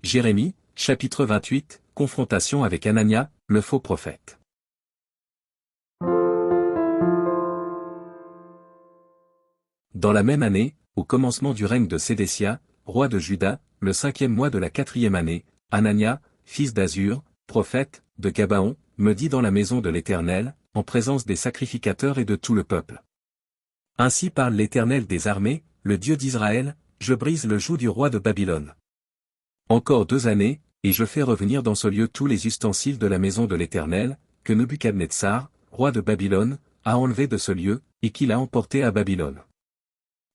Jérémie, chapitre 28, confrontation avec Anania, le faux prophète. Dans la même année, au commencement du règne de Sédécia, roi de Juda, le 5e mois de la 4e année, Anania, fils d'Azur, prophète, de Gabaon, me dit dans la maison de l'Éternel, en présence des sacrificateurs et de tout le peuple. Ainsi parle l'Éternel des armées, le Dieu d'Israël, je brise le joug du roi de Babylone. Encore 2 années, et je fais revenir dans ce lieu tous les ustensiles de la maison de l'Éternel, que Nebuchadnezzar, roi de Babylone, a enlevé de ce lieu, et qu'il a emporté à Babylone.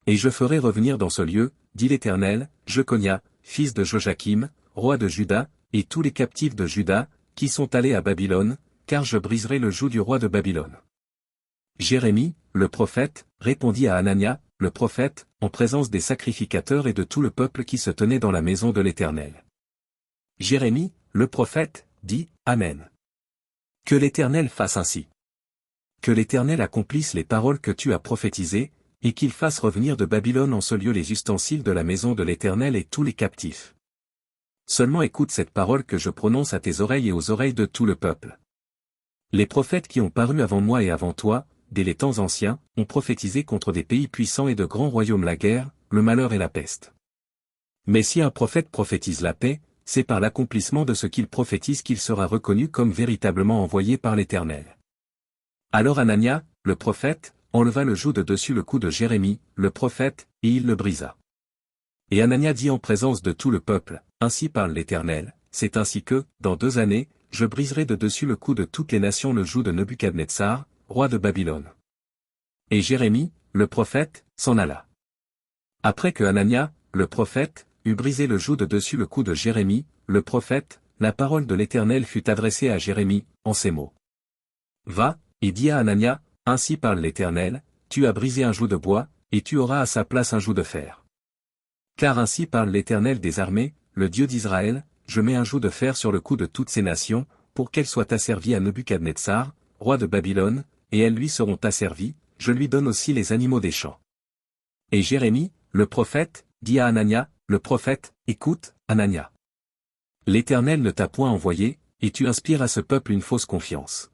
Et je ferai revenir dans ce lieu, dit l'Éternel, Jeconia, fils de Joachim, roi de Juda, et tous les captifs de Juda, qui sont allés à Babylone, car je briserai le joug du roi de Babylone. Jérémie, le prophète, répondit à Anania, le prophète, en présence des sacrificateurs et de tout le peuple qui se tenait dans la maison de l'Éternel. Jérémie, le prophète, dit, Amen. Que l'Éternel fasse ainsi. Que l'Éternel accomplisse les paroles que tu as prophétisées, et qu'il fasse revenir de Babylone en ce lieu les ustensiles de la maison de l'Éternel et tous les captifs. Seulement écoute cette parole que je prononce à tes oreilles et aux oreilles de tout le peuple. Les prophètes qui ont paru avant moi et avant toi, dès les temps anciens, ont prophétisé contre des pays puissants et de grands royaumes la guerre, le malheur et la peste. Mais si un prophète prophétise la paix, c'est par l'accomplissement de ce qu'il prophétise qu'il sera reconnu comme véritablement envoyé par l'Éternel. Alors Anania, le prophète, enleva le joug de dessus le cou de Jérémie, le prophète, et il le brisa. Et Anania dit en présence de tout le peuple, ainsi parle l'Éternel, c'est ainsi que, dans 2 années, je briserai de dessus le cou de toutes les nations le joug de Nebuchadnezzar, roi de Babylone. Et Jérémie, le prophète, s'en alla. Après que Anania, le prophète, eut brisé le joug de dessus le cou de Jérémie, le prophète, la parole de l'Éternel fut adressée à Jérémie, en ces mots. Va, et dis à Anania, ainsi parle l'Éternel, tu as brisé un joug de bois, et tu auras à sa place un joug de fer. Car ainsi parle l'Éternel des armées, le Dieu d'Israël, je mets un joug de fer sur le cou de toutes ces nations, pour qu'elles soient asservies à Nebuchadnezzar, roi de Babylone, et elles lui seront asservies, je lui donne aussi les animaux des champs. Et Jérémie, le prophète, dit à Anania, le prophète, écoute, Anania. L'Éternel ne t'a point envoyé, et tu inspires à ce peuple une fausse confiance.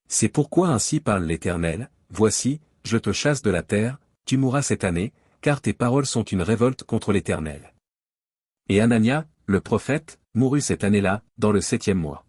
C'est pourquoi ainsi parle l'Éternel, voici, je te chasse de la terre, tu mourras cette année, car tes paroles sont une révolte contre l'Éternel. Et Anania, le prophète, mourut cette année-là, dans le 7e mois.